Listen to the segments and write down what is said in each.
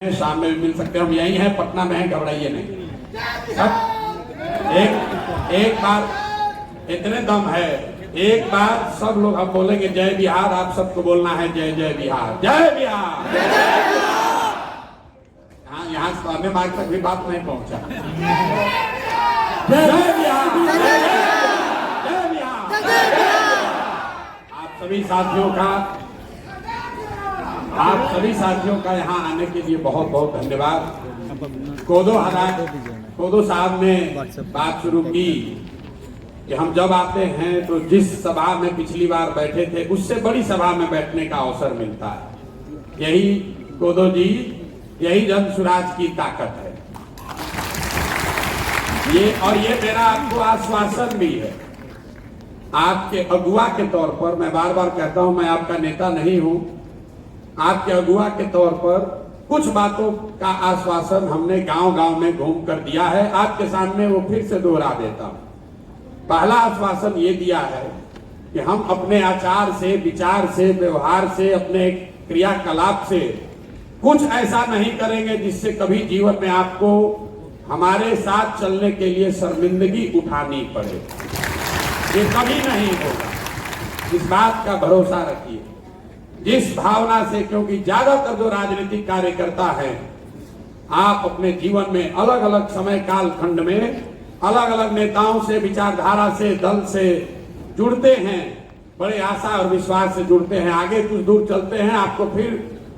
शाम में भी मिल सकते हैं, हम यही हैं, पटना में हैं, घबराइए नहीं। सब एक बार इतने दम है, एक बार सब लोग हम बोलेंगे जय बिहार, आप सबको बोलना है जय जय बिहार, जय बिहार। हाँ, यहाँ सामने मार्ग तक भी बात नहीं पहुंचा। जय बिहार, जय बिहार। आप सभी साथियों का यहाँ आने के लिए बहुत बहुत धन्यवाद। कोदो साहब ने बात शुरू की कि हम जब आते हैं तो जिस सभा में पिछली बार बैठे थे उससे बड़ी सभा में बैठने का अवसर मिलता है। यही कोदो जी, यही जन सुराज की ताकत है। ये मेरा आपको आश्वासन भी है, आपके अगुआ के तौर पर। मैं बार बार कहता हूं मैं आपका नेता नहीं हूं, आपके अगुआ के तौर पर कुछ बातों का आश्वासन हमने गांव गांव में घूम कर दिया है। आपके सामने वो फिर से दोहरा देता हूं। पहला आश्वासन ये दिया है कि हम अपने आचार से, विचार से, व्यवहार से, अपने क्रियाकलाप से कुछ ऐसा नहीं करेंगे जिससे कभी जीवन में आपको हमारे साथ चलने के लिए शर्मिंदगी उठानी पड़े। ये कभी नहीं होगा, इस बात का भरोसा रखिए। जिस भावना से, क्योंकि ज्यादातर जो राजनीतिक कार्यकर्ता है, आप अपने जीवन में अलग अलग समय काल खंड में अलग अलग नेताओं से, विचारधारा से, दल से जुड़ते हैं, बड़े आशा और विश्वास से जुड़ते हैं, आगे कुछ दूर चलते हैं, आपको फिर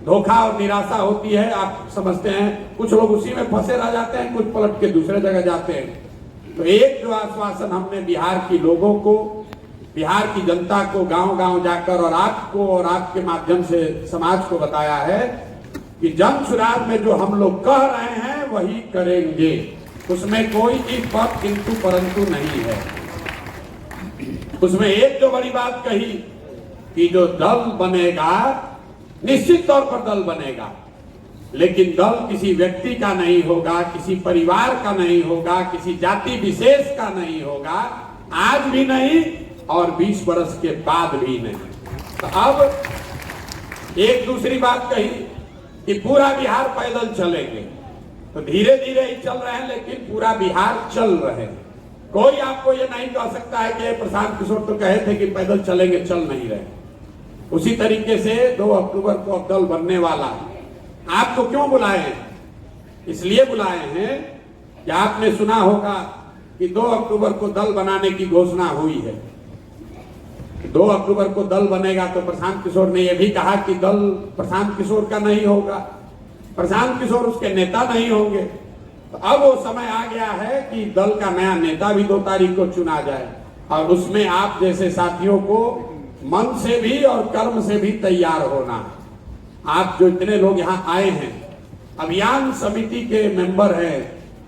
धोखा और निराशा होती है। आप समझते हैं कुछ लोग उसी में फंसे रह जाते हैं, कुछ पलट के दूसरे जगह जाते हैं। तो एक जो आश्वासन हमने बिहार के लोगों को, बिहार की जनता को गांव गांव जाकर और आपको और आपके माध्यम से समाज को बताया है कि जन सुराज में जो हम लोग कह रहे हैं वही करेंगे, उसमें कोई इफ पर किंतु परंतु नहीं है। उसमें एक जो बड़ी बात कही कि जो दल बनेगा, निश्चित तौर पर दल बनेगा, लेकिन दल किसी व्यक्ति का नहीं होगा, किसी परिवार का नहीं होगा, किसी जाति विशेष का नहीं होगा, आज भी नहीं और 20 वर्ष के बाद भी नहीं। तो अब एक दूसरी बात कही कि पूरा बिहार पैदल चलेंगे, तो धीरे धीरे ही चल रहे हैं, लेकिन पूरा बिहार चल रहे हैं। कोई आपको ये नहीं कह सकता है कि प्रशांत किशोर तो कहे थे कि पैदल चलेंगे, चल नहीं रहे। उसी तरीके से 2 अक्टूबर को अब दल बनने वाला है। आपको क्यों बुलाए हैं? इसलिए बुलाए हैं कि आपने सुना होगा कि 2 अक्टूबर को दल बनाने की घोषणा हुई है। 2 अक्टूबर को दल बनेगा तो प्रशांत किशोर ने यह भी कहा कि दल प्रशांत किशोर का नहीं होगा, प्रशांत किशोर उसके नेता नहीं होंगे। तो अब वो समय आ गया है कि दल का नया नेता भी 2 तारीख को चुना जाए, और उसमें आप जैसे साथियों को मन से भी और कर्म से भी तैयार होना है। आप जो इतने लोग यहाँ आए हैं, अभियान समिति के मेंबर हैं,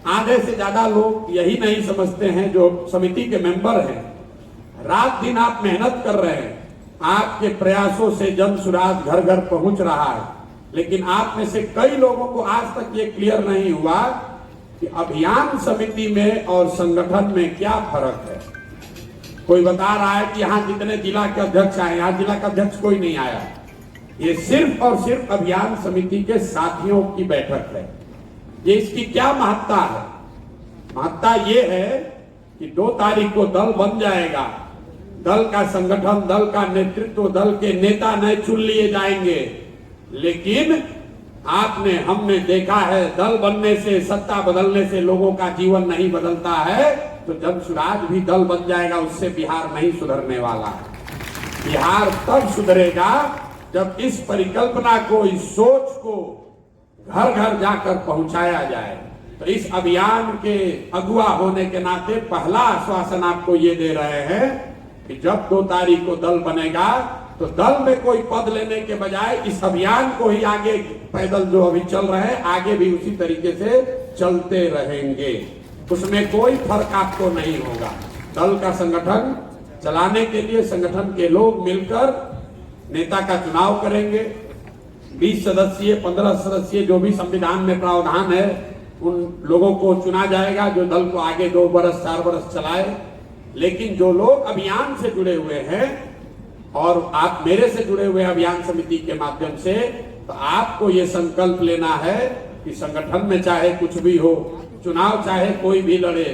आधे से ज्यादा लोग यही नहीं समझते हैं जो समिति के मेंबर हैं। रात दिन आप मेहनत कर रहे हैं, आपके प्रयासों से जन सुराज घर घर पहुंच रहा है, लेकिन आप में से कई लोगों को आज तक ये क्लियर नहीं हुआ कि अभियान समिति में और संगठन में क्या फर्क है। कोई बता रहा है कि यहाँ जितने जिला के अध्यक्ष आए, यहाँ जिला का अध्यक्ष कोई नहीं आया। ये सिर्फ और सिर्फ अभियान समिति के साथियों की बैठक है। ये इसकी क्या महत्ता है? महत्ता ये है कि 2 तारीख को दल बन जाएगा, दल का संगठन, दल का नेतृत्व, दल के नेता नए चुन लिए जाएंगे। लेकिन हमने देखा है दल बनने से, सत्ता बदलने से लोगों का जीवन नहीं बदलता है। तो जन सुराज भी दल बन जाएगा, उससे बिहार नहीं सुधरने वाला है। बिहार तब सुधरेगा जब इस परिकल्पना को, इस सोच को घर घर जाकर पहुंचाया जाए। तो इस अभियान के अगुवा होने के नाते पहला आश्वासन आपको ये दे रहे हैं कि जब 2 तारीख को दल बनेगा तो दल में कोई पद लेने के बजाय इस अभियान को ही आगे, पैदल जो अभी चल रहे हैं, आगे भी उसी तरीके से चलते रहेंगे। उसमें कोई फर्क आपको नहीं होगा। दल का संगठन चलाने के लिए संगठन के लोग मिलकर नेता का चुनाव करेंगे। 20 सदस्यीय, 15 सदस्यीय जो भी संविधान में प्रावधान है, उन लोगों को चुना जाएगा जो दल को आगे 2 वर्ष 4 वर्ष चलाए। लेकिन जो लोग अभियान से जुड़े हुए हैं और आप मेरे से जुड़े हुए अभियान समिति के माध्यम से, तो आपको ये संकल्प लेना है कि संगठन में चाहे कुछ भी हो, चुनाव चाहे कोई भी लड़े,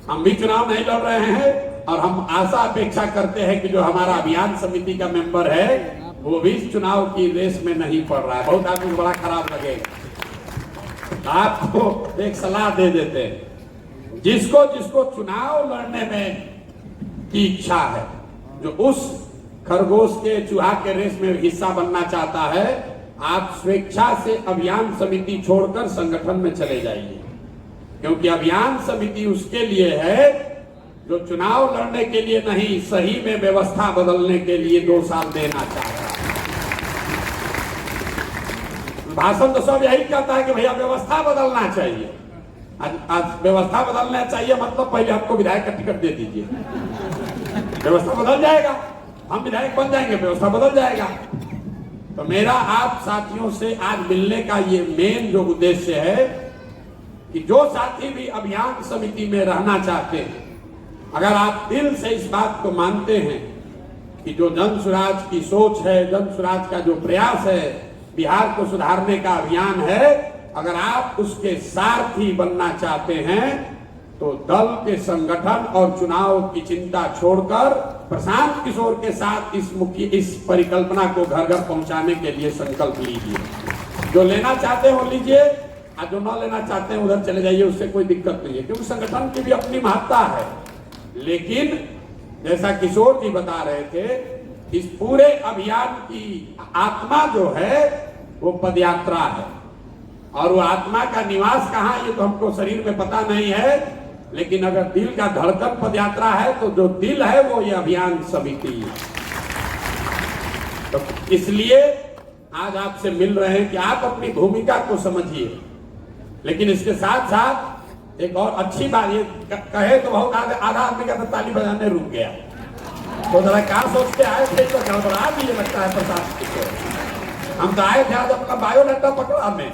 हम भी चुनाव नहीं लड़ रहे हैं और हम आशा अपेक्षा करते हैं कि जो हमारा अभियान समिति का मेंबर है वो भी इस चुनाव की रेस में नहीं पड़ रहा है। बहुत आदमी को बड़ा खराब लगेगा। आपको एक सलाह दे देते हैं, जिसको जिसको चुनाव लड़ने में की इच्छा है, जो उस खरगोश के चूहा के रेस में हिस्सा बनना चाहता है, आप स्वेच्छा से अभियान समिति छोड़कर संगठन में चले जाइए, क्योंकि अभियान समिति उसके लिए है जो चुनाव लड़ने के लिए नहीं, सही में व्यवस्था बदलने के लिए 2 साल देना चाहता है। भाषण तो सब यही कहता है कि भैया व्यवस्था बदलना चाहिए। आज व्यवस्था बदलना चाहिए मतलब पहले आपको विधायक का टिकट दे दीजिए, व्यवस्था बदल जाएगा, हम विधायक बन जाएंगे, व्यवस्था बदल जाएगा। तो मेरा आप साथियों से आज मिलने का ये मेन जो उद्देश्य है कि जो साथी भी अभियान समिति में रहना चाहते हैं, अगर आप दिल से इस बात को मानते हैं कि जो जन सुराज की सोच है, जन सुराज का जो प्रयास है, बिहार को सुधारने का अभियान है, अगर आप उसके सारथी बनना चाहते हैं तो दल के संगठन और चुनाव की चिंता छोड़कर प्रशांत किशोर के साथ इस परिकल्पना को घर घर पहुंचाने के लिए संकल्प लीजिए। जो लेना चाहते हो लीजिए, और जो न लेना चाहते हैं उधर चले जाइए, उससे कोई दिक्कत नहीं है, क्योंकि संगठन की भी अपनी महत्ता है। लेकिन जैसा किशोर जी बता रहे थे, इस पूरे अभियान की आत्मा जो है वो पदयात्रा है, और वो आत्मा का निवास कहाँ ये तो हमको शरीर में पता नहीं है, लेकिन अगर दिल का धड़कन पदयात्रा है तो जो दिल है वो ये अभियान समिति है। तो इसलिए आज आपसे मिल रहे हैं कि आप अपनी भूमिका को समझिए, लेकिन इसके साथ साथ एक और अच्छी बात ये कहे तो बहुत आधा आदमी का तो ताली बजाने रुक गया। तो जरा क्या सोचते आए थे तो गड़बड़ा भी लगता है प्रशासन को। हम तो आए थे आज अपना बायोडाटा पकड़ाने,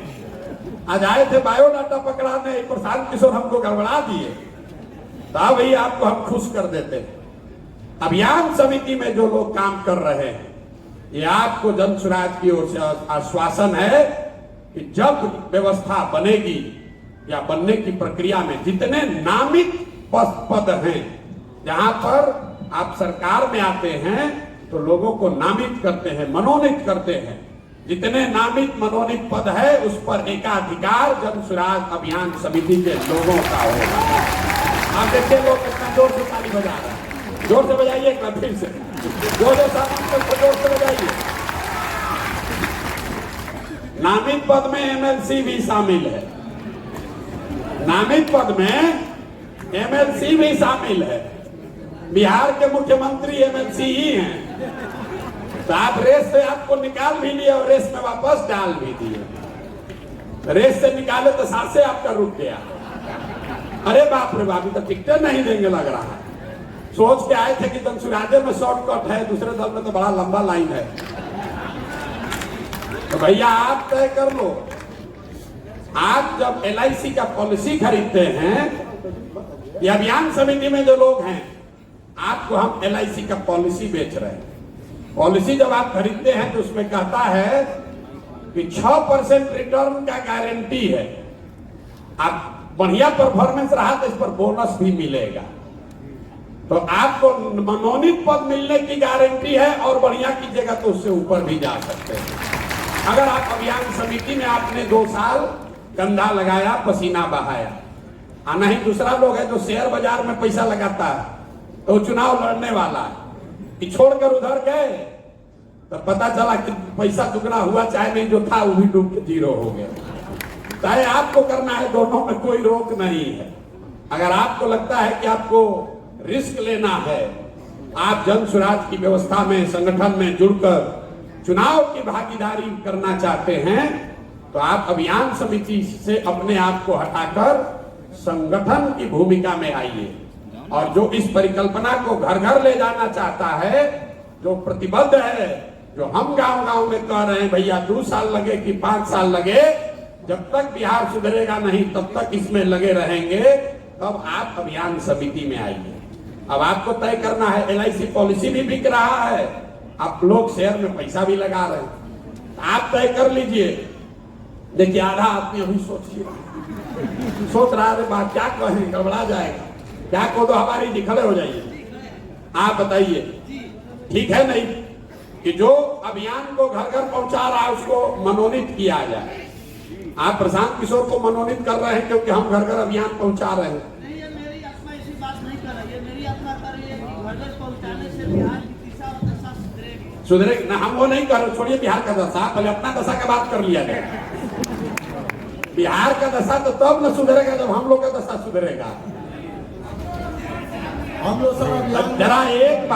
आज आए थे बायोडाटा पकड़ाने, प्रशांत किशोर हमको गड़बड़ा दिए, तो भाई आपको हम खुश कर देते हैं। अभियान समिति में जो लोग काम कर रहे हैं, ये आपको जन सुराज की ओर से आश्वासन है कि जब व्यवस्था बनेगी या बनने की प्रक्रिया में जितने नामित पद हैं, जहां पर आप सरकार में आते हैं तो लोगों को नामित करते हैं, मनोनीत करते हैं, जितने नामित मनोनीत पद है उस पर एकाधिकार जन सुराज अभियान समिति के लोगों का होगा। आप देखिए लोग कितना जोर से ताली बजा रहे हैं, जोर से बजाइए एक बार फिर से, जोर से बजाइए। नामित पद में एमएलसी भी शामिल है, नामित पद में एमएलसी भी शामिल है। बिहार के मुख्यमंत्री एमएलसी ही हैं, तो आप रेस से आपको निकाल भी लिए और रेस में वापस डाल भी दिए। रेस से निकाले तो सांसें आपका रुक गया, अरे बाप रे बाप, तो टिकटें नहीं देंगे लग रहा है। सोच के आए थे कि जनसुराजे में शॉर्टकट है, दूसरे दल में तो बड़ा लंबा लाइन है। तो भैया आप तय कर लो। आप जब एलआईसी का पॉलिसी खरीदते हैं, ये अभियान समिति में जो लोग हैं, आपको हम एलआईसी का पॉलिसी बेच रहे हैं। पॉलिसी जब आप खरीदते हैं तो उसमें कहता है कि 6% रिटर्न का गारंटी है, आप बढ़िया परफॉर्मेंस रहा तो इस पर बोनस भी मिलेगा। तो आपको मनोनीत पद मिलने की गारंटी है, और बढ़िया कीजिएगा तो उससे ऊपर भी जा सकते हैं। अगर आप अभियान समिति में आपने 2 साल कंधा लगाया, पसीना बहाया, और नहीं दूसरा लोग है जो शेयर बाजार में पैसा लगाता है तो चुनाव लड़ने वाला है, कि छोड़कर उधर गए तो पता चला कि पैसा दुगना हुआ, चाहे नहीं जो था वो भी डूब के 0 हो गया। चाहे आपको करना है, दोनों में कोई रोक नहीं है। अगर आपको लगता है कि आपको रिस्क लेना है, आप जन सुराज की व्यवस्था में, संगठन में जुड़कर चुनाव की भागीदारी करना चाहते हैं, तो आप अभियान समिति से अपने आप को हटाकर संगठन की भूमिका में आइए। और जो इस परिकल्पना को घर घर ले जाना चाहता है, जो प्रतिबद्ध है, जो हम गांव गांव में कह रहे हैं भैया 2 साल लगे कि 5 साल लगे, जब तक बिहार सुधरेगा नहीं तब तक इसमें लगे रहेंगे, तब आप अभियान समिति में आइए। अब आपको तय करना है, एलआईसी पॉलिसी भी बिक रहा है, आप लोग शेयर में पैसा भी लगा रहे हैं, आप तय कर लीजिए। देखिए आधा आदमी अभी सोच रहा है बात क्या कहें, गड़बड़ा जाएगा, क्या को तो हमारी निखड़े हो जाइए। आप बताइए ठीक है नहीं कि जो अभियान को घर घर पहुंचा रहा है उसको मनोनीत किया जाए। आप प्रशांत किशोर को मनोनीत कर रहे हैं क्योंकि हम घर घर अभियान पहुंचा रहे हैं। नहीं, ये मेरी आत्मा ऐसी बात नहीं कर रही है। मेरी आत्मा कर रही है कि घर घर पहुंचाने से बिहार की दिशा और दशा सुधरेगी। सुधरेगी ना, हम वो नहीं कर रहे, छोड़िए बिहार का दशा, पहले अपना दशा का बात कर लिया गया। बिहार का दशा तो तब न सुधरेगा जब हम लोग का दशा सुधरेगा। हम लोग सब जरा एक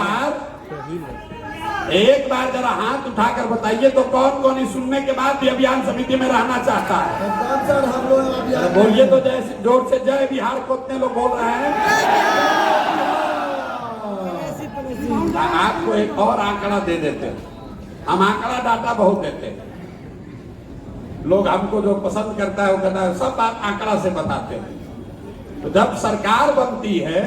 बार जरा हाथ उठाकर बताइए तो कौन कौन इस सुनने के बाद भी अभियान समिति में रहना चाहता है? सर हम लोग बोलिए तो जैसे जोर से जय बिहार को उतने लोग बोल रहे हैं। आपको एक और आंकड़ा दे देते हैं, हम आंकड़ा डाटा बहुत देते हैं। लोग हमको जो पसंद करता है वो कहता है सब बात आंकड़ा से बताते हैं। तो जब सरकार बनती है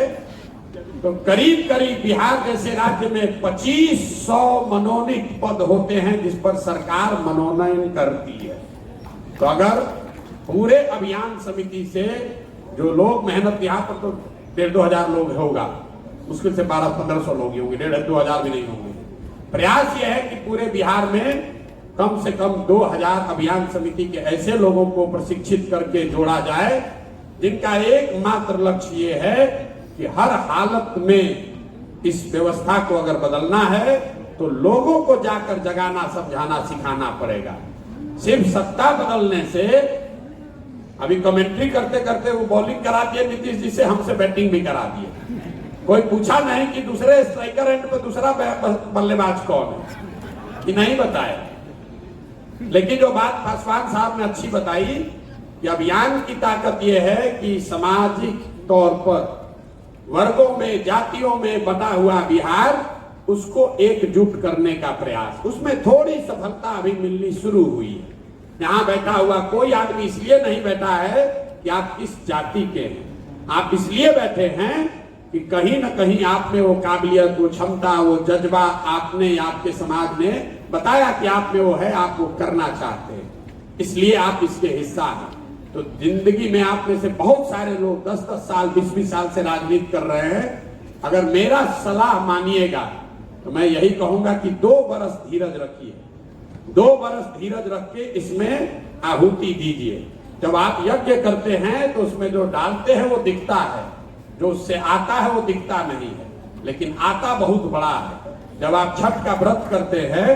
तो करीब करीब बिहार जैसे राज्य में 2500 मनोनीत पद होते हैं जिस पर सरकार मनोनयन करती है। तो अगर पूरे अभियान समिति से जो लोग मेहनत, यहाँ पर तो 1,500-2 हजार लोग होगा, मुश्किल से 1200-1500 लोग ही होंगे, 1,500-2 हजार भी नहीं होंगे। प्रयास यह है कि पूरे बिहार में कम से कम 2000 अभियान समिति के ऐसे लोगों को प्रशिक्षित करके जोड़ा जाए जिनका एकमात्र लक्ष्य ये है कि हर हालत में इस व्यवस्था को अगर बदलना है तो लोगों को जाकर जगाना, समझाना, सिखाना पड़ेगा। सिर्फ सत्ता बदलने से, अभी कमेंट्री करते करते वो बॉलिंग करा दिए नीतीश जी से, हमसे बैटिंग भी करा दिए। कोई पूछा नहीं कि दूसरे स्ट्राइकर एंड पे दूसरा बल्लेबाज कौन है, कि नहीं बताया। लेकिन जो बात पासवान साहब ने अच्छी बताई कि अभियान की ताकत यह है कि सामाजिक तौर पर वर्गों में, जातियों में बटा हुआ बिहार, उसको एकजुट करने का प्रयास, उसमें थोड़ी सफलता अभी मिलनी शुरू हुई है। यहाँ बैठा हुआ कोई आदमी इसलिए नहीं बैठा है कि आप किस जाति के हैं, आप इसलिए बैठे हैं कि कहीं ना कहीं आप में वो काबिलियत, वो क्षमता, वो जज्बा आपने, आपके समाज ने बताया कि आप में वो है, आप वो करना चाहते हैं, इसलिए आप इसके हिस्सा हैं। तो जिंदगी में आप में से बहुत सारे लोग 10-10 साल, 20-20 साल से राजनीति कर रहे हैं। अगर मेरा सलाह मानिएगा तो मैं यही कहूंगा कि 2 बरस धीरज रखिए, 2 बरस धीरज रख के इसमें आहुति दीजिए। जब आप यज्ञ करते हैं तो उसमें जो डालते हैं वो दिखता है, जो उससे आता है वो दिखता नहीं है, लेकिन आता बहुत बड़ा है। जब आप छठ का व्रत करते हैं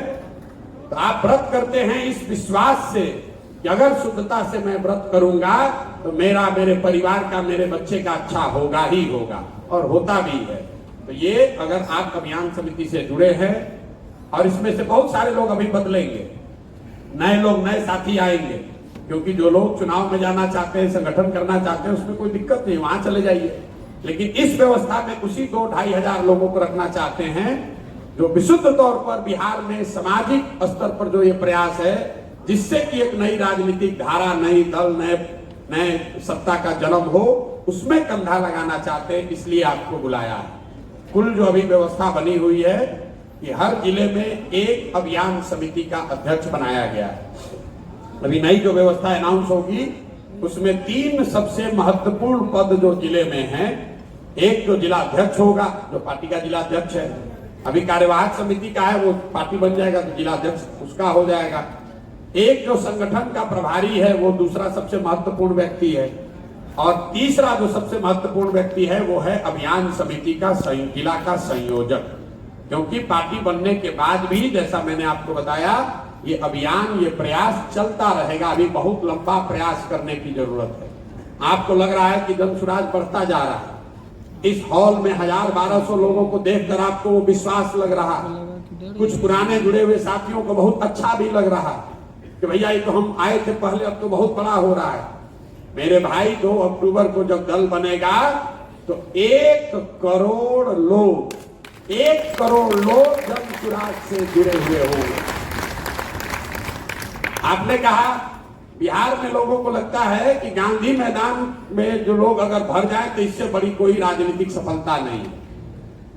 तो आप व्रत करते हैं इस विश्वास से कि अगर शुद्धता से मैं व्रत करूंगा तो मेरा, मेरे परिवार का, मेरे बच्चे का अच्छा होगा ही होगा, और होता भी है। तो ये अगर आप अभियान समिति से जुड़े हैं, और इसमें से बहुत सारे लोग अभी बदलेंगे, नए लोग, नए साथी आएंगे, क्योंकि जो लोग चुनाव में जाना चाहते हैं, संगठन करना चाहते हैं, उसमें कोई दिक्कत नहीं, वहां चले जाइए। लेकिन इस व्यवस्था में उसी 2-2.5 हजार लोगों को रखना चाहते हैं जो विशुद्ध तौर पर बिहार में सामाजिक स्तर पर जो ये प्रयास है, जिससे कि एक नई राजनीतिक धारा, नई दल, नए सत्ता का जन्म हो, उसमें कंधा लगाना चाहते हैं, इसलिए आपको बुलाया है। कुल जो अभी व्यवस्था बनी हुई है कि हर जिले में एक अभियान समिति का अध्यक्ष बनाया गया है। अभी नई जो व्यवस्था अनाउंस होगी उसमें 3 सबसे महत्वपूर्ण पद जो जिले में हैं, एक जो जिला अध्यक्ष होगा, जो पार्टी का जिला अध्यक्ष है, अभी कार्यवाहक समिति का है, वो पार्टी बन जाएगा तो जिला अध्यक्ष उसका हो जाएगा। एक जो संगठन का प्रभारी है वो दूसरा सबसे महत्वपूर्ण व्यक्ति है, और तीसरा जो सबसे महत्वपूर्ण व्यक्ति है वो है अभियान समिति का जिला का संयोजक। क्योंकि पार्टी बनने के बाद भी, जैसा मैंने आपको बताया, ये अभियान, ये प्रयास चलता रहेगा। अभी बहुत लंबा प्रयास करने की जरूरत है। आपको लग रहा है कि जनसुराज बढ़ता जा रहा है, इस हॉल में 1000-1200 लोगों को देखकर आपको वो विश्वास लग रहा है। कुछ पुराने जुड़े हुए साथियों को बहुत अच्छा भी लग रहा है कि भैया ये तो हम आए थे पहले, अब तो बहुत बड़ा हो रहा है। मेरे भाई 2 अक्टूबर को जब दल बनेगा तो 1 करोड़ लोग जनसुराज से जुड़े हुए होंगे। आपने कहा बिहार में लोगों को लगता है कि गांधी मैदान में जो लोग अगर भर जाए तो इससे बड़ी कोई राजनीतिक सफलता नहीं।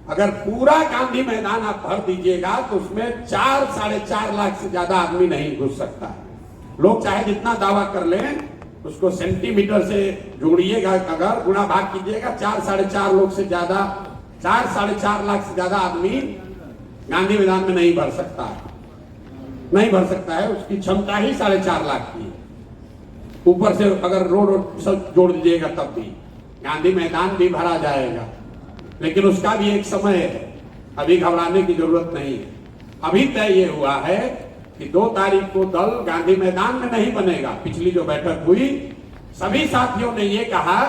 अगर पूरा गांधी मैदान आप भर दीजिएगा तो उसमें 4-4.5 लाख से ज्यादा आदमी नहीं घुस सकता। लोग चाहे जितना दावा कर लें, उसको सेंटीमीटर से जोड़िएगा, अगर गुणा भाग कीजिएगा, 4-4.5 लोग से ज्यादा, 4-4.5 लाख से ज्यादा आदमी गांधी मैदान में नहीं भर सकता है, नहीं भर सकता है। उसकी क्षमता ही 4.5 लाख की है। ऊपर से अगर रोड सब जोड़ दीजिएगा तब भी गांधी मैदान भी भरा जाएगा, लेकिन उसका भी एक समय है। अभी घबराने की जरूरत नहीं है। अभी तय ये हुआ है कि 2 तारीख को दल गांधी मैदान में नहीं बनेगा। पिछली जो बैठक हुई, सभी साथियों ने ये कहा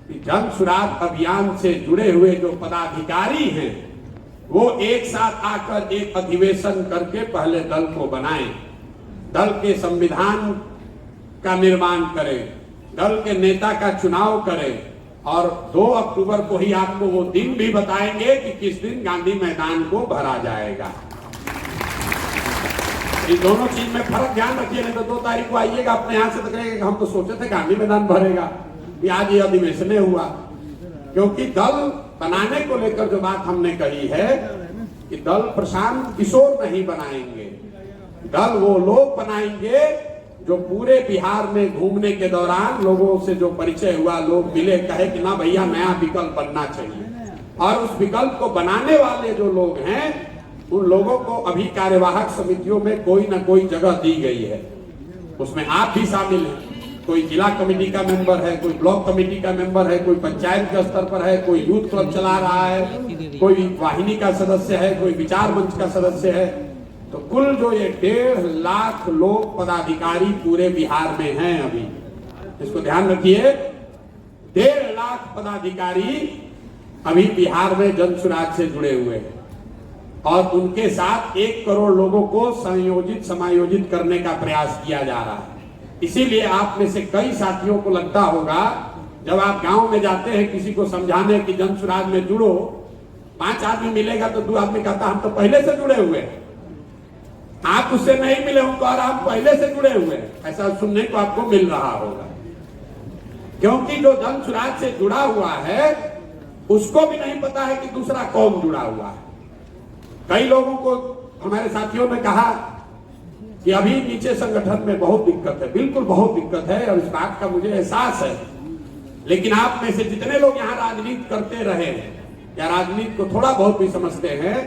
कि जन सुराज अभियान से जुड़े हुए जो पदाधिकारी हैं वो एक साथ आकर एक अधिवेशन करके पहले दल को बनाएं, दल के संविधान का निर्माण करें, दल के नेता का चुनाव करें, और 2 अक्टूबर को ही आपको वो दिन भी बताएंगे कि किस दिन गांधी मैदान को भरा जाएगा। इन दोनों चीज में फर्क ध्यान रखिए, नहीं तो 2 तारीख को आइएगा अपने यहां से तो कहेंगे हम तो सोचे थे गांधी मैदान भरेगा, ये आज ये अधिवेशन हुआ। क्योंकि दल बनाने को लेकर जो बात हमने कही है कि दल प्रशांत किशोर नहीं बनाएंगे, दल वो लोग बनाएंगे जो पूरे बिहार में घूमने के दौरान लोगों से जो परिचय हुआ, लोग मिले, कहे कि ना भैया नया विकल्प बनना चाहिए, और उस विकल्प को बनाने वाले जो लोग हैं उन लोगों को अभी कार्यवाहक समितियों में कोई ना कोई जगह दी गई है। उसमें आप भी शामिल हैं। कोई जिला कमेटी का मेंबर है, कोई ब्लॉक कमेटी का मेंबर है, कोई पंचायत के स्तर पर है, कोई यूथ क्लब चला रहा है, कोई वाहिनी का सदस्य है, कोई विचार मंच का सदस्य है। तो कुल जो ये 1.5 लाख लोग पदाधिकारी पूरे बिहार में हैं अभी, इसको ध्यान रखिए। 1.5 लाख पदाधिकारी अभी बिहार में जनसुराज से जुड़े हुए हैं, और उनके साथ 1 करोड़ लोगों को संयोजित समायोजित करने का प्रयास किया जा रहा है। इसीलिए आप में से कई साथियों को लगता होगा, जब आप गांव में जाते हैं किसी को समझाने की जनसुराज में जुड़ो, 5 आदमी मिलेगा तो 2 आदमी कहता हम तो पहले से जुड़े हुए हैं। आप उससे नहीं मिले होंगे और आप पहले से जुड़े हुए हैं, ऐसा सुनने को आपको मिल रहा होगा। क्योंकि जो जनसुराज से जुड़ा हुआ है उसको भी नहीं पता है कि दूसरा कौन जुड़ा हुआ है। कई लोगों को हमारे साथियों ने कहा कि अभी नीचे संगठन में बहुत दिक्कत है। बिल्कुल बहुत दिक्कत है, और इस बात का मुझे एहसास है। लेकिन आप में से जितने लोग यहाँ राजनीति करते रहे हैं या राजनीति को थोड़ा बहुत भी समझते हैं,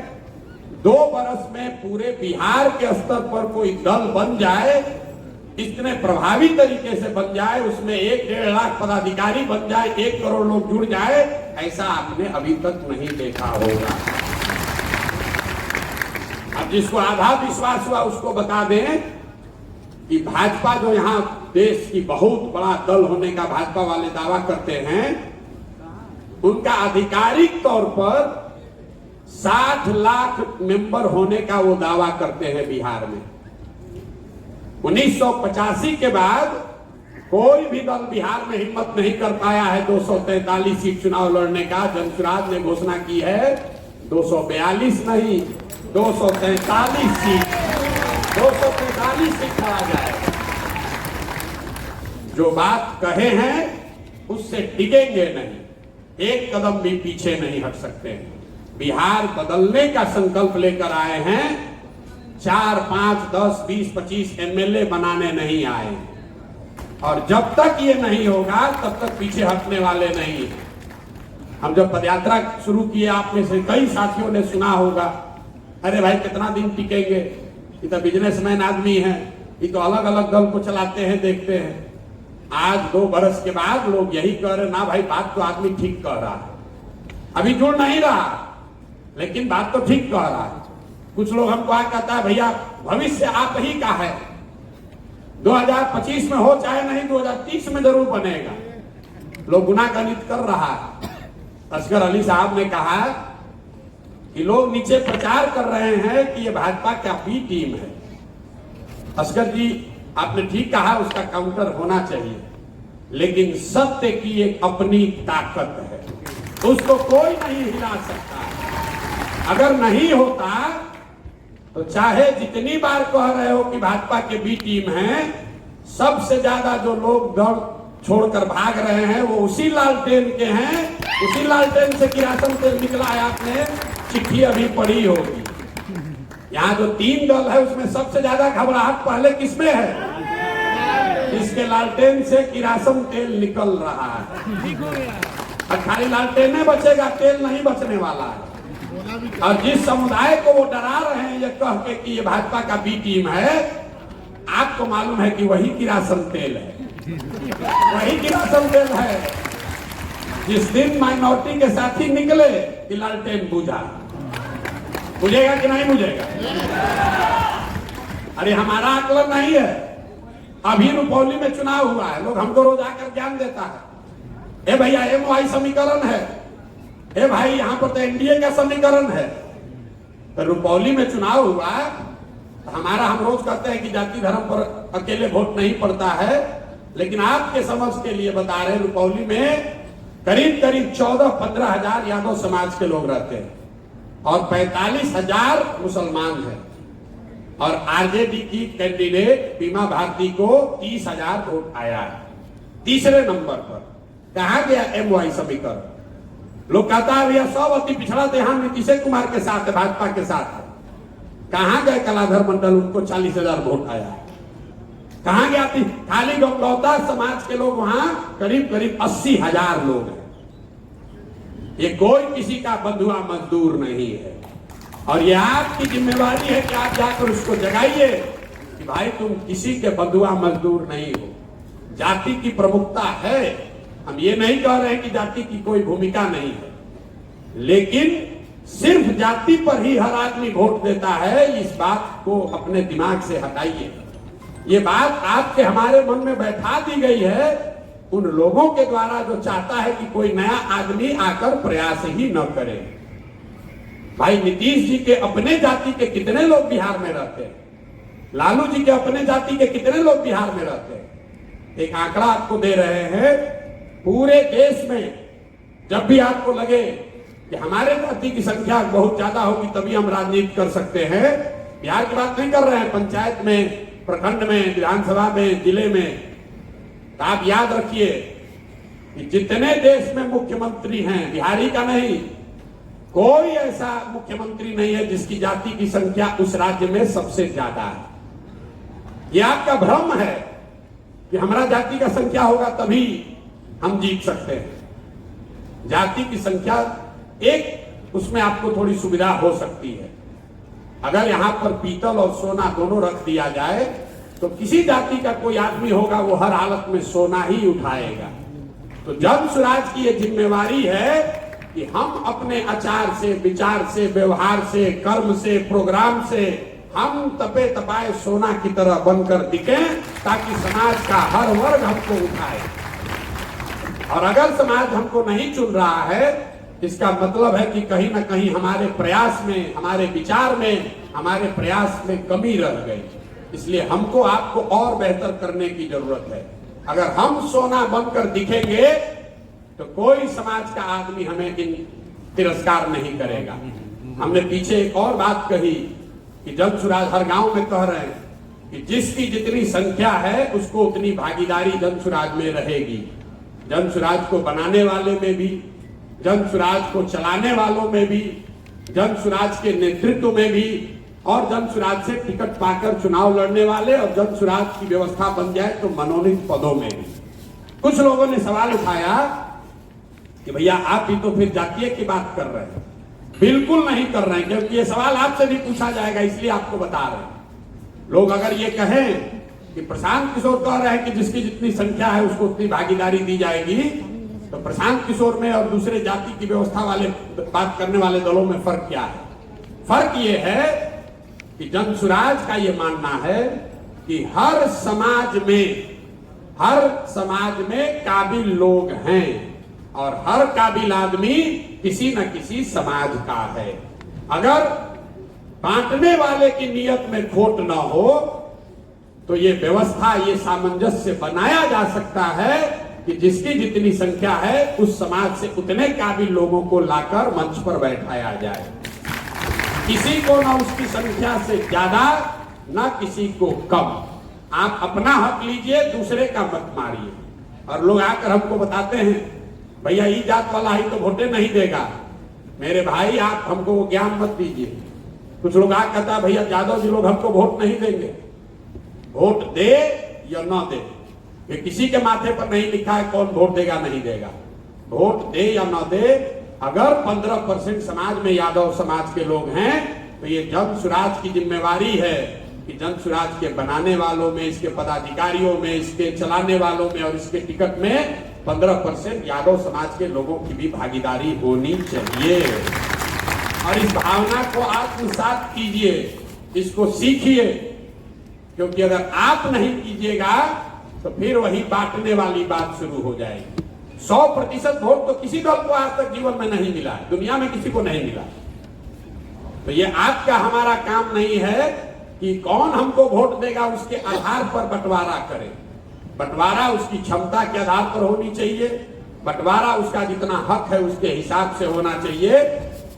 2 बरस में पूरे बिहार के स्तर पर कोई दल बन जाए, इतने प्रभावी तरीके से बन जाए, उसमें 1-1.5 लाख पदाधिकारी बन जाए, 1 करोड़ लोग जुड़ जाए, ऐसा आपने अभी तक नहीं देखा होगा। अब जिसको आधा विश्वास हुआ उसको बता दें कि भाजपा जो यहाँ देश की बहुत बड़ा दल होने का भाजपा वाले दावा करते हैं, उनका आधिकारिक तौर पर 60 लाख मेंबर होने का वो दावा करते हैं बिहार में। 1985 के बाद कोई भी दल बिहार में हिम्मत नहीं कर पाया है 243 सीट चुनाव लड़ने का। जनसुराज ने घोषणा की है 242 नहीं, 243 सीट, 243 सीट खड़ा जाए। जो बात कहे हैं उससे टिकेंगे नहीं, एक कदम भी पीछे नहीं हट सकते। बिहार बदलने का संकल्प लेकर आए हैं, 4, 5, 10, 20, 25 एमएलए बनाने नहीं आए। और जब तक ये नहीं होगा तब तक पीछे हटने वाले नहीं हैं। हम जब पदयात्रा शुरू किए, आप में से कई साथियों ने सुना होगा, अरे भाई कितना दिन टिकेंगे, ये तो बिजनेसमैन आदमी है, ये तो अलग अलग दल को चलाते हैं, देखते हैं। आज 2 बरस के बाद लोग यही कह रहे, ना भाई बात तो आदमी ठीक कह रहा है, अभी जुड़ नहीं रहा लेकिन बात तो ठीक कह रहा है। कुछ लोग हमको आ कहता है भैया भविष्य आप ही का है, 2025 में हो चाहे नहीं, 2030 में जरूर बनेगा। लोग गुनागणित कर रहा है। असगर अली साहब ने कहा कि लोग नीचे प्रचार कर रहे हैं कि ये भाजपा का बी टीम है। असगर जी आपने ठीक कहा, उसका काउंटर होना चाहिए, लेकिन सत्य की एक अपनी ताकत है, उसको कोई नहीं हिला सकता। अगर नहीं होता तो चाहे जितनी बार कह रहे हो कि भाजपा के बी टीम है, सबसे ज्यादा जो लोग दल छोड़कर भाग रहे हैं वो उसी लालटेन के हैं उसी लालटेन से किरासन तेल निकला है। आपने चिट्ठी अभी पढ़ी होगी। यहाँ जो 3 दल है उसमें सबसे ज्यादा घबराहट पहले किसमें है? इसके लालटेन से किरासन तेल निकल रहा है। और खाली लालटेन नहीं बचेगा, तेल नहीं बचने वाला है। और जिस समुदाय को वो डरा रहे हैं ये कह के कि ये भाजपा का बी टीम है, आपको मालूम है कि वही किरासन तेल है, वही किरासन तेल है। जिस दिन माइनॉरिटी के साथी निकले कि लालटेन बुझा, बुझेगा कि नहीं बुझेगा? अरे हमारा आकलन नहीं है। अभी रुपौली में चुनाव हुआ है, लोग हमको रोज आकर ज्ञान देता है, ए भैया MY समीकरण है, ए भाई यहाँ पर तो NDA का समीकरण है। तो रुपौली में चुनाव हुआ, तो हमारा हम रोज कहते हैं कि जाति धर्म पर अकेले वोट नहीं पड़ता है, लेकिन आपके समझ के लिए बता रहे, रुपौली में करीब करीब 14-15 हजार यादव समाज के लोग रहते हैं और 45,000 मुसलमान हैं। और आरजेडी की कैंडिडेट बीमा भारती को 30,000 वोट आया है। तीसरे नंबर पर कहा गया MY समीकरण? लोग कहता है भैया सब अति पिछड़ा देहात नीतीश कुमार के साथ है, भाजपा के साथ है। कहां गए कलाधर मंडल? उनको 40,000 वोट आया। कहां गया? खाली गौता समाज के लोग वहां करीब करीब 80,000 लोग हैं। ये कोई किसी का बंधुआ मजदूर नहीं है। और ये आपकी जिम्मेवारी है कि आप जाकर उसको जगाइए कि भाई तुम किसी के बंधुआ मजदूर नहीं हो। जाति की प्रमुखता है, हम ये नहीं कह रहे हैं कि जाति की कोई भूमिका नहीं है, लेकिन सिर्फ जाति पर ही हर आदमी वोट देता है, इस बात को अपने दिमाग से हटाइए। ये बात आपके हमारे मन में बैठा दी गई है उन लोगों के द्वारा जो चाहता है कि कोई नया आदमी आकर प्रयास ही न करे। भाई नीतीश जी के अपने जाति के कितने लोग बिहार में रहते हैं? लालू जी के अपने जाति के कितने लोग बिहार में रहते हैं? एक आंकड़ा आपको दे रहे हैं, पूरे देश में जब भी आपको लगे कि हमारे जाति की संख्या बहुत ज्यादा होगी तभी हम राजनीति कर सकते हैं, बिहार की बात नहीं कर रहे हैं, पंचायत में, प्रखंड में, विधानसभा में, जिले में, तो आप याद रखिए कि जितने देश में मुख्यमंत्री हैं, बिहारी का नहीं, कोई ऐसा मुख्यमंत्री नहीं है जिसकी जाति की संख्या उस राज्य में सबसे ज्यादा है। यह आपका भ्रम है कि हमारा जाति का संख्या होगा तभी हम जीत सकते हैं। जाति की संख्या एक, उसमें आपको थोड़ी सुविधा हो सकती है। अगर यहां पर पीतल और सोना दोनों रख दिया जाए तो किसी जाति का कोई आदमी होगा वो हर हालत में सोना ही उठाएगा। तो जन स्वराज की ये जिम्मेवारी है कि हम अपने आचार से, विचार से, व्यवहार से, कर्म से, प्रोग्राम से हम तपे तपाए सोना की तरह बनकर दिखें ताकि समाज का हर वर्ग हमको उठाए। और अगर समाज हमको नहीं चुन रहा है, इसका मतलब है कि कहीं ना कहीं हमारे प्रयास में, हमारे विचार में, हमारे प्रयास में कमी रह गई। इसलिए हमको आपको और बेहतर करने की जरूरत है। अगर हम सोना बनकर दिखेंगे तो कोई समाज का आदमी हमें तिरस्कार नहीं करेगा। हमने पीछे एक और बात कही कि जन स्वराज हर गांव में कह रहे हैं कि जिसकी जितनी संख्या है उसको उतनी भागीदारी जन स्वराज में रहेगी। जन स्वराज को बनाने वाले में भी, जन स्वराज को चलाने वालों में भी, जन स्वराज के नेतृत्व में भी, और जन स्वराज से टिकट पाकर चुनाव लड़ने वाले और जन स्वराज की व्यवस्था बन जाए तो मनोनीत पदों में भी। कुछ लोगों ने सवाल उठाया कि भैया आप भी तो फिर जातीय की बात कर रहे हैं। बिल्कुल नहीं कर रहे हैं, क्योंकि ये सवाल आपसे भी पूछा जाएगा, इसलिए आपको बता रहे हैं। लोग अगर ये कहें कि प्रशांत किशोर कह रहे हैं कि जिसकी जितनी संख्या है उसको उतनी भागीदारी दी जाएगी, तो प्रशांत किशोर में और दूसरे जाति की व्यवस्था वाले बात करने वाले दलों में फर्क क्या है? फर्क ये है कि जन स्वराज का ये मानना है कि हर समाज में काबिल लोग हैं और हर काबिल आदमी किसी न किसी समाज का है। अगर बांटने वाले की नियत में खोट न हो तो ये व्यवस्था, ये सामंजस्य बनाया जा सकता है कि जिसकी जितनी संख्या है उस समाज से उतने काबिल लोगों को लाकर मंच पर बैठाया जाए। किसी को ना उसकी संख्या से ज्यादा, ना किसी को कम। आप अपना हक लीजिए, दूसरे का मत मारिए। और लोग आकर हमको बताते हैं भैया ई जात वाला ही तो वोटे नहीं देगा। मेरे भाई आप हमको वो ज्ञान मत दीजिए। कुछ लोग आ कहता है भैया यादव जी लोग हमको वोट नहीं देंगे। वोट दे या ना दे, ये किसी के माथे पर नहीं लिखा है कौन वोट देगा नहीं देगा। वोट दे या ना दे, अगर 15% समाज में यादव समाज के लोग हैं तो ये जन सुराज की जिम्मेवारी है कि जन सुराज के बनाने वालों में, इसके पदाधिकारियों में, इसके चलाने वालों में और इसके टिकट में 15% यादव समाज के लोगों की भी भागीदारी होनी चाहिए। और इस भावना को आत्मसात कीजिए, इसको सीखिए, क्योंकि अगर आप नहीं कीजिएगा तो फिर वही बांटने वाली बात शुरू हो जाएगी। 100% वोट तो किसी दल को आज तक जीवन में नहीं मिला है, दुनिया में किसी को नहीं मिला। तो ये आपका हमारा काम नहीं है कि कौन हमको वोट देगा उसके आधार पर बंटवारा करे। बंटवारा उसकी क्षमता के आधार पर होनी चाहिए, बंटवारा उसका जितना हक है उसके हिसाब से होना चाहिए।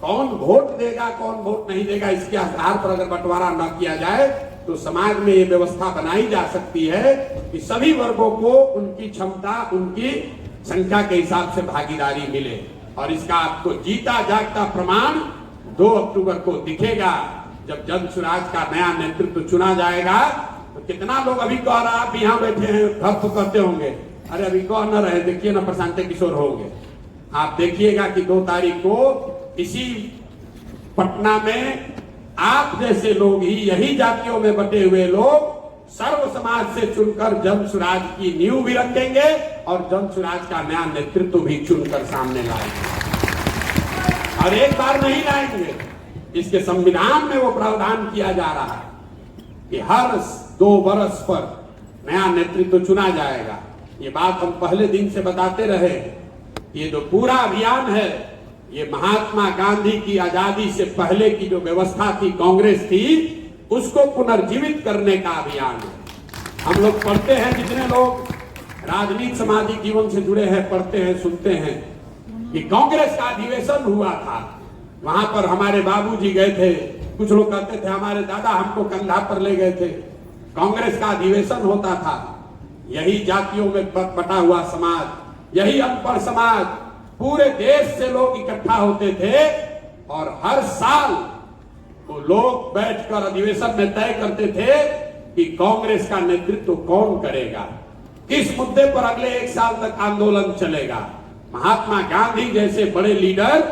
कौन वोट देगा कौन वोट नहीं देगा इसके आधार पर अगर बंटवारा न किया जाए तो समाज में ये व्यवस्था बनाई जा सकती है कि सभी वर्गों को उनकी क्षमता, उनकी संख्या के हिसाब से भागीदारी मिले। और इसका आपको जीता जागता प्रमाण 2 अक्टूबर को दिखेगा, जब जन सुराज का नया नेतृत्व चुना जाएगा। तो कितना लोग अभी कह रहा आप यहाँ बैठे हैं घर तो करते होंगे, अरे अभी कह न रहे, देखिए ना प्रशांत किशोर होंगे। आप देखिएगा कि 2 तारीख को इसी पटना में आप जैसे लोग ही, यही जातियों में बटे हुए लोग सर्व समाज से चुनकर जन सुराज की नींव भी रखेंगे और जन सुराज का नया नेतृत्व भी चुनकर सामने लाएंगे। और एक बार नहीं लाएंगे, इसके संविधान में वो प्रावधान किया जा रहा है कि हर 2 वर्ष पर नया नेतृत्व चुना जाएगा। ये बात हम पहले दिन से बताते रहे। ये जो पूरा अभियान है ये महात्मा गांधी की आजादी से पहले की जो व्यवस्था थी, कांग्रेस थी, उसको पुनर्जीवित करने का अभियान है। हम लोग पढ़ते हैं, जितने लोग राजनीति सामाजिक जीवन से जुड़े हैं, पढ़ते हैं, सुनते हैं कि कांग्रेस का अधिवेशन हुआ था, वहां पर हमारे बाबूजी गए थे। कुछ लोग कहते थे हमारे दादा हमको कंधा पर ले गए थे। कांग्रेस का अधिवेशन होता था, यही जातियों में बटा हुआ समाज, यही अनपढ़ समाज, पूरे देश से लोग इकट्ठा होते थे और हर साल वो लोग बैठकर अधिवेशन में तय करते थे कि कांग्रेस का नेतृत्व कौन करेगा, किस मुद्दे पर अगले 1 साल तक आंदोलन चलेगा। महात्मा गांधी जैसे बड़े लीडर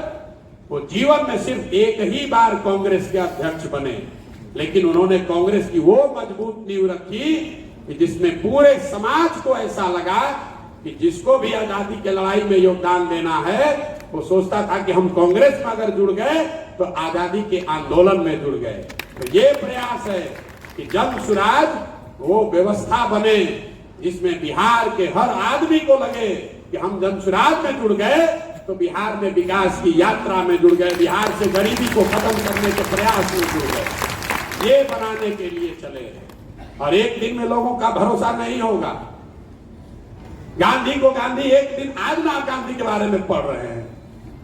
वो जीवन में सिर्फ एक ही बार कांग्रेस के अध्यक्ष बने, लेकिन उन्होंने कांग्रेस की वो मजबूत नींव रखी कि जिसमें पूरे समाज को ऐसा लगा कि जिसको भी आजादी के लड़ाई में योगदान देना है वो सोचता था कि हम कांग्रेस में अगर जुड़ गए तो आजादी के आंदोलन में जुड़ गए। तो ये प्रयास है कि जन सुराज वो व्यवस्था बने जिसमें बिहार के हर आदमी को लगे कि हम जन सुराज में जुड़ गए तो बिहार में विकास की यात्रा में जुड़ गए, बिहार से गरीबी को खत्म करने के प्रयास में जुड़ गए। ये बनाने के लिए चले हैं और एक दिन में लोगों का भरोसा नहीं होगा। गांधी को गांधी एक दिन, आज ना गांधी के बारे में पढ़ रहे हैं,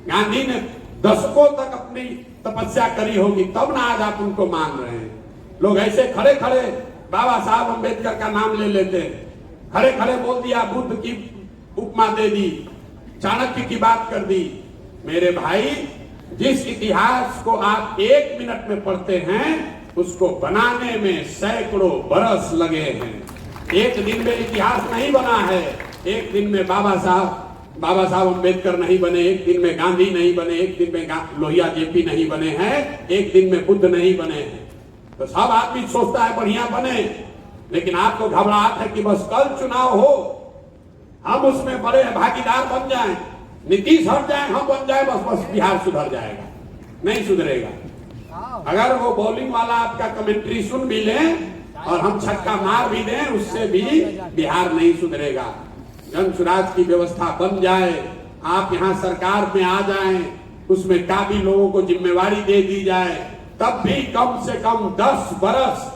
गांधी ने दशकों तक अपनी तपस्या करी होगी तब ना आज आप उनको मान रहे हैं। लोग ऐसे खड़े खड़े बाबा साहब अम्बेडकर का नाम ले लेते हैं, खड़े खड़े बोल दिया, बुद्ध की उपमा दे दी, चाणक्य की बात कर दी। मेरे भाई, जिस इतिहास को आप 1 मिनट में पढ़ते हैं उसको बनाने में सैकड़ों बरस लगे हैं। एक दिन में इतिहास नहीं बना है, एक दिन में बाबा साहब अम्बेडकर नहीं बने, एक दिन में गांधी नहीं बने, एक दिन में लोहिया जेपी नहीं बने हैं, एक दिन में बुद्ध नहीं बने हैं। तो सब आदमी सोचता है बढ़िया बने, लेकिन आपको घबराहट है कि बस कल चुनाव हो, हम उसमें बड़े भागीदार बन जाएं, नीतीश हट जाए, हम बन जाए, बस बिहार सुधर जाएगा। नहीं सुधरेगा। अगर वो बॉलिंग वाला आपका कमेंट्री सुन भी लें और हम छक्का मार भी दें, उससे भी बिहार नहीं सुधरेगा। जन सुराज की व्यवस्था बन जाए, आप यहाँ सरकार में आ जाएं, उसमें काफी लोगों को जिम्मेवारी दे दी जाए, तब भी कम से कम 10 बरस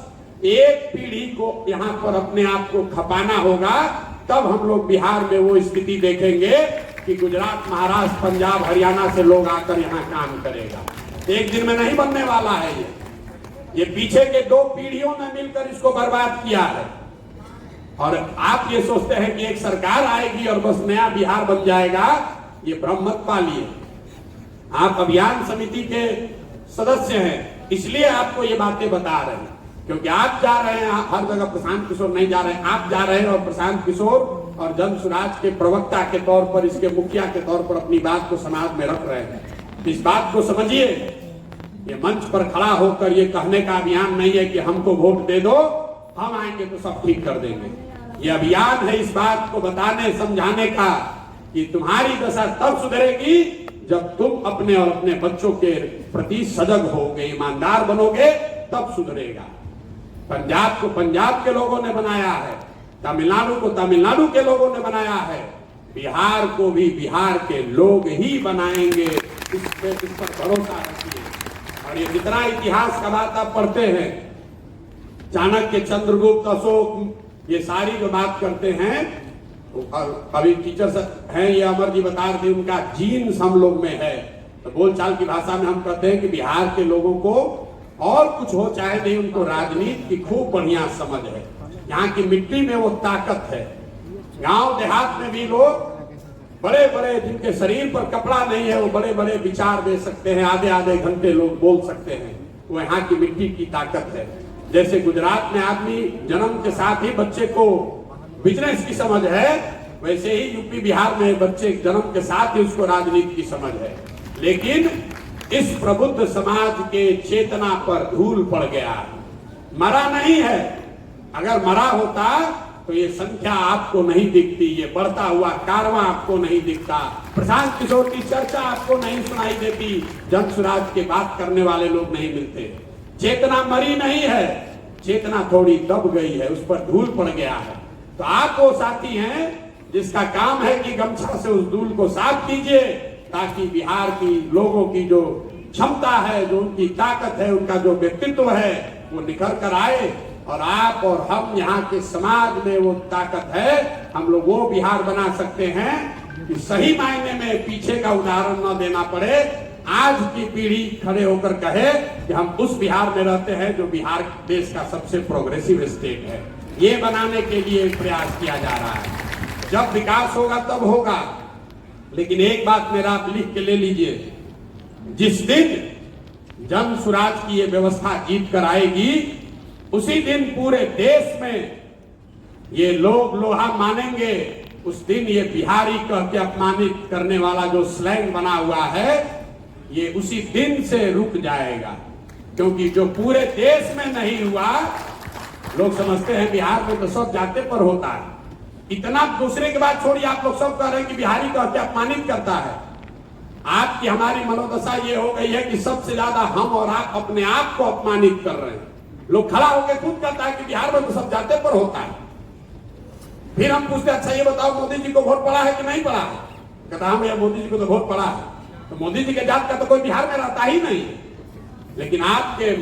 एक पीढ़ी को यहाँ पर अपने आप को खपाना होगा। तब हम लोग बिहार में वो स्थिति देखेंगे कि गुजरात, महाराष्ट्र, पंजाब, हरियाणा से लोग आकर यहाँ काम करेगा। एक दिन में नहीं बनने वाला है ये पीछे के 2 पीढ़ियों ने मिलकर इसको बर्बाद किया है। और आप ये सोचते हैं कि एक सरकार आएगी और बस नया बिहार बन जाएगा, ये भ्रम मत पालिए। आप अभियान समिति के सदस्य हैं, इसलिए आपको ये बातें बता रहे हैं, क्योंकि आप जा रहे हैं हर जगह, प्रशांत किशोर नहीं जा रहे हैं, आप जा रहे हैं और प्रशांत किशोर और जन सुराज के प्रवक्ता के तौर पर, इसके मुखिया के तौर पर अपनी बात को समाज में रख रहे हैं। इस बात को समझिए, ये मंच पर खड़ा होकर ये कहने का अभियान नहीं है कि हमको वोट दे दो, हम आएंगे तो सब ठीक कर देंगे। ये अभियान है इस बात को बताने समझाने का कि तुम्हारी दशा तब सुधरेगी जब तुम अपने और अपने बच्चों के प्रति सजग होगे, ईमानदार बनोगे, तब सुधरेगा। पंजाब को पंजाब के लोगों ने बनाया है, तमिलनाडु को तमिलनाडु के लोगों ने बनाया है, बिहार को भी बिहार के लोग ही बनाएंगे। इस पर भरोसा रखिए। और ये जितना इतिहास का बात आप पढ़ते हैं, चाणक्य, चंद्रगुप्त, अशोक, ये सारी जो बात करते हैं, और अभी टीचर्स हैं ये अमर जी बता रहे थे, उनका जीन्स हम लोग में है। तो बोलचाल की भाषा में हम कहते हैं कि बिहार के लोगों को और कुछ हो चाहे नहीं, उनको राजनीति की खूब बढ़िया समझ है। यहाँ की मिट्टी में वो ताकत है। गांव देहात में भी लोग बड़े बड़े, जिनके शरीर पर कपड़ा नहीं है, वो बड़े बड़े विचार दे सकते हैं, आधे आधे घंटे लोग बोल सकते हैं। वो यहाँ की मिट्टी की ताकत है। जैसे गुजरात में आदमी जन्म के साथ ही बच्चे को बिजनेस की समझ है, वैसे ही यूपी बिहार में बच्चे जन्म के साथ ही उसको राजनीति की समझ है। लेकिन इस प्रबुद्ध समाज के चेतना पर धूल पड़ गया, मरा नहीं है। अगर मरा होता तो ये संख्या आपको नहीं दिखती, ये बढ़ता हुआ कारवां आपको नहीं दिखता, प्रशांत किशोर की चर्चा आपको नहीं सुनाई देती, जन सुराज के बात करने वाले लोग नहीं मिलते। चेतना मरी नहीं है, चेतना थोड़ी दब गई है, उस पर धूल पड़ गया है। तो आप वो साथी हैं जिसका काम है कि गमछा से उस धूल को साफ कीजिए, ताकि बिहार की लोगों की जो क्षमता है, जो उनकी ताकत है, उनका जो व्यक्तित्व है, वो निखर कर आए। और आप और हम यहाँ के समाज में वो ताकत है, हम लोग वो बिहार बना सकते हैं कि सही मायने में पीछे का उदाहरण न देना पड़े। आज की पीढ़ी खड़े होकर कहे कि हम उस बिहार में रहते हैं जो बिहार देश का सबसे प्रोग्रेसिव स्टेट है। ये बनाने के लिए प्रयास किया जा रहा है। जब विकास होगा तब होगा। लेकिन एक बात मेरा आप लिख के ले लीजिए, जिस दिन जन सुराज की ये व्यवस्था जीत कर आएगी, उसी दिन पूरे देश में ये लोग लोहा मानेंगे। उस दिन ये बिहारी कह के अपमानित करने वाला जो स्लैंग बना हुआ है, ये उसी दिन से रुक जाएगा। क्योंकि जो पूरे देश में नहीं हुआ, लोग समझते हैं बिहार में तो सब जाते पर होता है। इतना दूसरे के बाद छोड़िए, आप लोग सब कह रहे हैं कि बिहारी कह के अपमानित करता है। आपकी हमारी मनोदशा ये हो गई है कि सबसे ज्यादा हम और आप अपने आप को अपमानित कर रहे हैं। लोग खड़ा होकर खुद कहता है कि बिहार में तो सब जाते पर होता है। फिर हम पूछते, अच्छा ये बताओ मोदी जी को वोट पड़ा है कि नहीं पड़ा है? कहता हाँ भैया मोदी जी को तो वोट पड़ा है। तो मोदी जी के जात का तो कोई बिहार में रहता ही नहीं। लेकिन आपके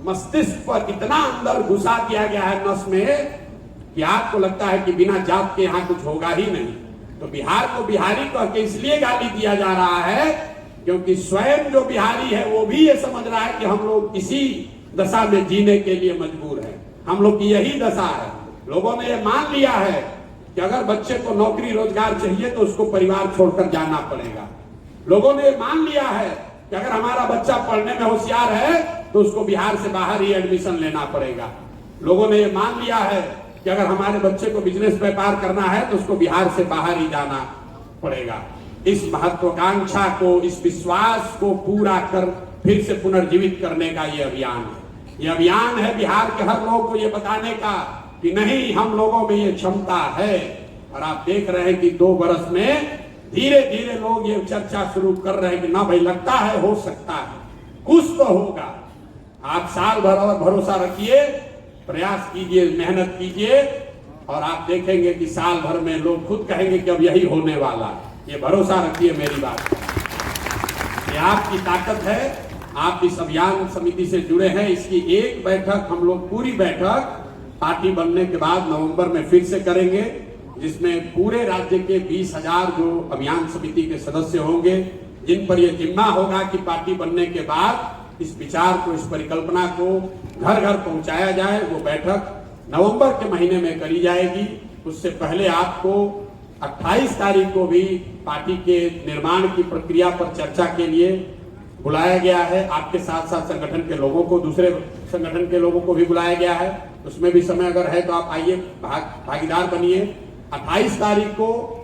मस्तिष्क पर इतना अंदर घुसा दिया गया है नस में कि आपको लगता है कि बिना जात के यहाँ कुछ होगा ही नहीं। तो बिहार को बिहारी कह के इसलिए गाली दिया जा रहा है क्योंकि स्वयं जो बिहारी है वो भी ये समझ रहा है कि हम लोग इसी दशा में जीने के लिए मजबूर हैं। हम लोग की यही दशा है। लोगों ने ये मान लिया है कि अगर बच्चे को नौकरी रोजगार चाहिए तो उसको परिवार छोड़कर जाना पड़ेगा। लोगों ने ये मान लिया है कि अगर हमारा बच्चा पढ़ने में होशियार है तो उसको बिहार से बाहर ही एडमिशन लेना पड़ेगा। लोगों ने ये मान लिया है कि अगर हमारे बच्चे को बिजनेस व्यापार करना है तो उसको बिहार से बाहर ही जाना पड़ेगा। इस महत्वाकांक्षा को, इस विश्वास को पूरा कर फिर से पुनर्जीवित करने का ये अभियान है। ये अभियान है बिहार के हर लोग को ये बताने का कि नहीं, हम लोगों में ये क्षमता है। और आप देख रहे हैं कि 2 बरस में धीरे धीरे लोग ये चर्चा शुरू कर रहे हैं कि ना भाई लगता है हो सकता है, कुछ तो होगा। आप साल भर और भरोसा रखिए, प्रयास कीजिए, मेहनत कीजिए और आप देखेंगे कि साल भर में लोग खुद कहेंगे कि अब यही होने वाला। ये भरोसा रखिए मेरी बात। ये आपकी ताकत है। आप इस अभियान समिति से जुड़े हैं। इसकी एक बैठक हम लोग, पूरी बैठक पार्टी बनने के बाद नवंबर में फिर से करेंगे, जिसमें पूरे राज्य के 20,000 जो अभियान समिति के सदस्य होंगे, जिन पर यह जिम्मा होगा कि पार्टी बनने के बाद इस विचार को, इस परिकल्पना को घर घर पहुंचाया जाए। वो बैठक नवंबर के महीने में करी जाएगी। उससे पहले आपको 28 तारीख को भी पार्टी के निर्माण की प्रक्रिया पर चर्चा के लिए बुलाया गया है। आपके साथ साथ संगठन के लोगों को, दूसरे संगठन के लोगों को भी बुलाया गया है। उसमें भी समय अगर है तो आप आइए, भागीदार बनिए। 28 तारीख को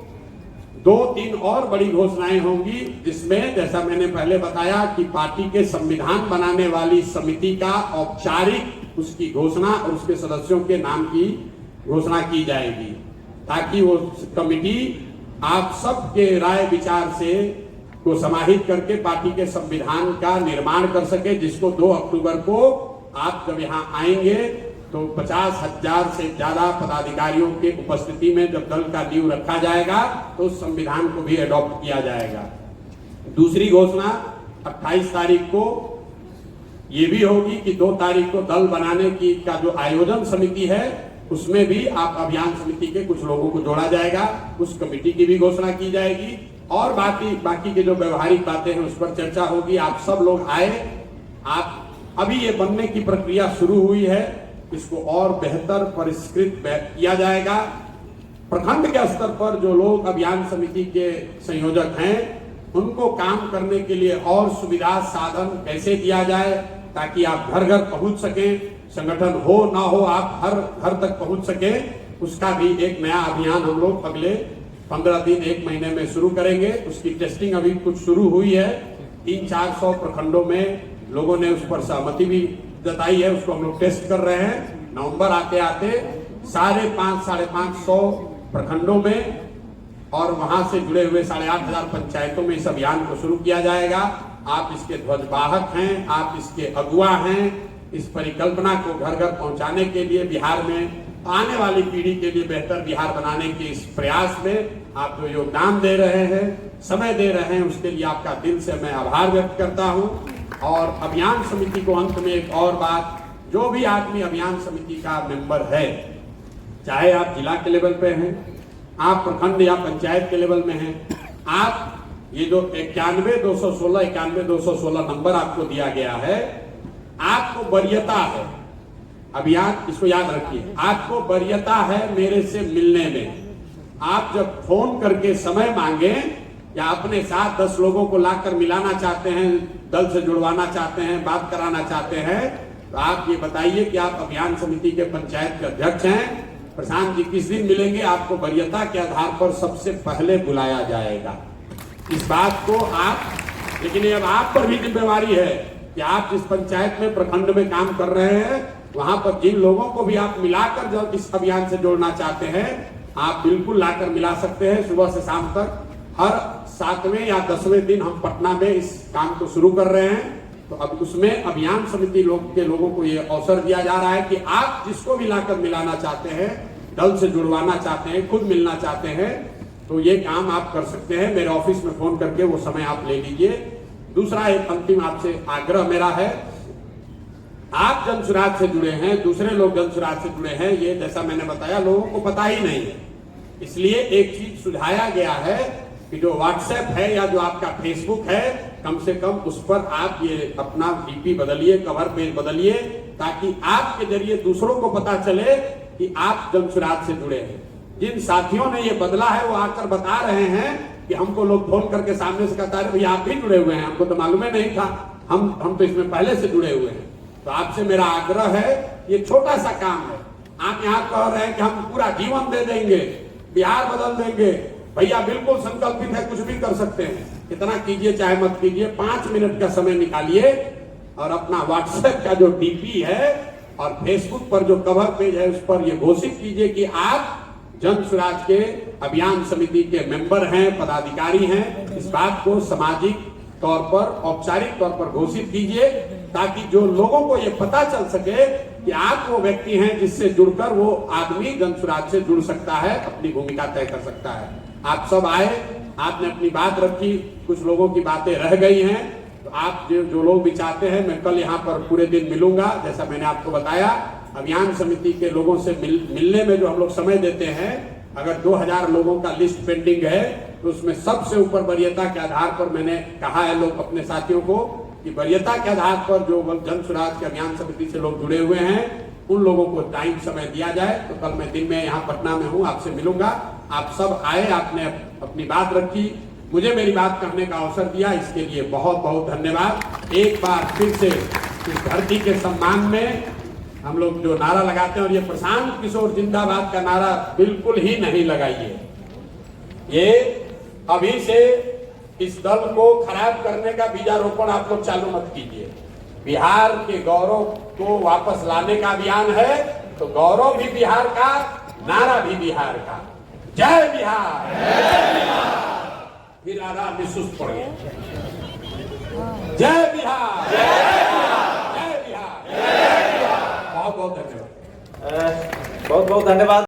2-3 और बड़ी घोषणाएं होंगी, जिसमें जैसा मैंने पहले बताया कि पार्टी के संविधान बनाने वाली समिति का औपचारिक उसकी घोषणा और उसके सदस्यों के नाम की घोषणा की जाएगी, ताकि वो कमिटी आप सबके राय विचार से को समाहित करके पार्टी के संविधान का निर्माण कर सके, जिसको 2 अक्टूबर को आप जब यहाँ आएंगे तो 50,000 से ज्यादा पदाधिकारियों के उपस्थिति में जब दल का नींव रखा जाएगा तो उस संविधान को भी अडॉप्ट किया जाएगा। दूसरी घोषणा 28 तारीख को ये भी होगी कि 2 तारीख को दल बनाने की का जो आयोजन समिति है उसमें भी आप अभियान समिति के कुछ लोगों को जोड़ा जाएगा, उस कमेटी की भी घोषणा की जाएगी और बाकी के जो व्यवहारिक बातें हैं उस पर चर्चा होगी। आप सब लोग आए। आप अभी ये बनने की प्रक्रिया शुरू हुई है, इसको और बेहतर परिष्कृत किया जाएगा। प्रखंड के स्तर पर जो लोग अभियान समिति के संयोजक हैं उनको काम करने के लिए और सुविधा साधन कैसे दिया जाए, ताकि आप घर घर पहुंच सकें, संगठन हो ना हो आप हर घर तक पहुंच सके, उसका भी एक नया अभियान हम लोग अगले 15 दिन 1 महीने में शुरू करेंगे। उसकी टेस्टिंग अभी कुछ शुरू हुई है। 300-400 प्रखंडों में लोगों ने उस पर सहमति भी जताई है, उसको हम लोग टेस्ट कर रहे हैं। नवंबर आते आते 550-550 प्रखंडों में और वहां से जुड़े हुए 8,500 पंचायतों में इस अभियान को शुरू किया जाएगा। आप इसके ध्वजवाहक हैं, आप इसके अगुवा हैं। इस परिकल्पना को घर घर पहुंचाने के लिए, बिहार में आने वाली पीढ़ी के लिए बेहतर बिहार बनाने के इस प्रयास में आप जो योगदान दे रहे हैं, समय दे रहे हैं, उसके लिए आपका दिल से मैं आभार व्यक्त करता हूं। और अभियान समिति को अंत में एक और बात, जो भी आदमी अभियान समिति का मेंबर है, चाहे आप जिला के लेवल पे हैं, आप प्रखंड या पंचायत के लेवल में हैं, आप ये जो 91-216 नंबर आपको दिया गया है, आपको वरीयता है। अभियान, इसको याद रखिए, आपको वरीयता है मेरे से मिलने में। आप जब फोन करके समय मांगे या अपने साथ 10 लोगों को लाकर मिलाना चाहते हैं, दल से जुड़वाना चाहते हैं, बात कराना चाहते हैं, तो आप ये बताइए कि आप अभियान समिति के पंचायत के अध्यक्ष हैं, प्रशांत जी किस दिन मिलेंगे, आपको वरीयता के आधार पर सबसे पहले बुलाया जाएगा। इस बात को आप, लेकिन ये अब आप पर भी जिम्मेवारी है कि आप जिस पंचायत में, प्रखंड में काम कर रहे हैं, वहां पर जिन लोगों को भी आप मिलाकर जब इस अभियान से जोड़ना चाहते हैं, आप बिल्कुल लाकर मिला सकते हैं। सुबह से शाम तक हर 7वें या 10वें दिन हम पटना में इस काम को शुरू कर रहे हैं। तो अब उसमें अभियान समिति के लोगों को ये अवसर दिया जा रहा है कि आप जिसको भी लाकर मिलाना चाहते हैं, दल से जुड़वाना चाहते हैं, खुद मिलना चाहते हैं, तो ये काम आप कर सकते हैं। मेरे ऑफिस में फोन करके वो समय आप ले लीजिए। दूसरा एक अंतिम आपसे आग्रह मेरा है, आप जनसुराज से जुड़े हैं, दूसरे लोग जनसुराज से जुड़े हैं, ये जैसा मैंने बताया लोगों को पता ही नहीं है। इसलिए एक चीज सुझाया गया है कि जो व्हाट्सएप है या जो आपका फेसबुक है, कम से कम उस पर आप ये अपना डीपी बदलिए, कवर पेज बदलिए, ताकि आपके जरिए दूसरों को पता चले कि आप जनसुराज से जुड़े हैं। जिन साथियों ने ये बदला है वो आकर बता रहे हैं कि हमको लोग फोन करके सामने से कहता है भैया आप भी जुड़े हुए हैं, हमको तो मालूम ही नहीं था, हम तो इसमें पहले से जुड़े हुए हैं। तो आपसे मेरा आग्रह है, ये छोटा सा काम है। आप यहाँ कह रहे हैं कि हम पूरा जीवन दे देंगे, बिहार बदल देंगे, भैया बिल्कुल संकल्पित है, कुछ भी कर सकते हैं। इतना कीजिए चाहे मत कीजिए, 5 मिनट का समय निकालिए और अपना व्हाट्सएप का जो डीपी है और फेसबुक पर जो कवर पेज है उस पर ये घोषित कीजिए कि आप जनसुराज के अभियान समिति के मेंबर हैं, पदाधिकारी हैं। इस बात को सामाजिक तौर पर, औपचारिक तौर पर घोषित कीजिए, ताकि जो लोगों को ये पता चल सके कि आप वो व्यक्ति हैं जिससे जुड़कर वो आदमी जनसुराज से जुड़ सकता है, अपनी भूमिका तय कर सकता है। आप सब आए, आपने अपनी बात रखी, कुछ लोगों की बातें रह गई हैं, तो आप जो लोग भी चाहते हैं, मैं कल यहाँ पर पूरे दिन मिलूंगा। जैसा मैंने आपको बताया, अभियान समिति के लोगों से मिलने में जो हम लोग समय देते हैं, अगर 2000 लोगों का लिस्ट पेंडिंग है तो उसमें सबसे ऊपर वरीयता के आधार पर मैंने कहा है लोग अपने साथियों को कि वरीयता के आधार पर जो जनसुराज के अभियान समिति से लोग जुड़े हुए हैं उन लोगों को टाइम समय दिया जाए। तो कल मैं दिन में यहाँ पटना में हूँ, आपसे मिलूंगा। आप सब आए, आपने अपनी बात रखी, मुझे मेरी बात कहने का अवसर दिया, इसके लिए बहुत बहुत धन्यवाद। एक बार फिर से इस धरती के सम्मान में हम लोग जो नारा लगाते हैं, और ये प्रशांत किशोर जिंदाबाद का नारा बिल्कुल ही नहीं लगाइए। ये अभी से इस दल को खराब करने का बीजारोपण आप लोग चालू मत कीजिए। बिहार के गौरव को वापस लाने का अभियान है, तो गौरव भी बिहार का, नारा भी बिहार का। जय बिहार। फिर आधा आदमी सुस्त पड़ गया। जय बिहार, जय बिहार। बहुत बहुत धन्यवाद। बहुत बहुत धन्यवाद।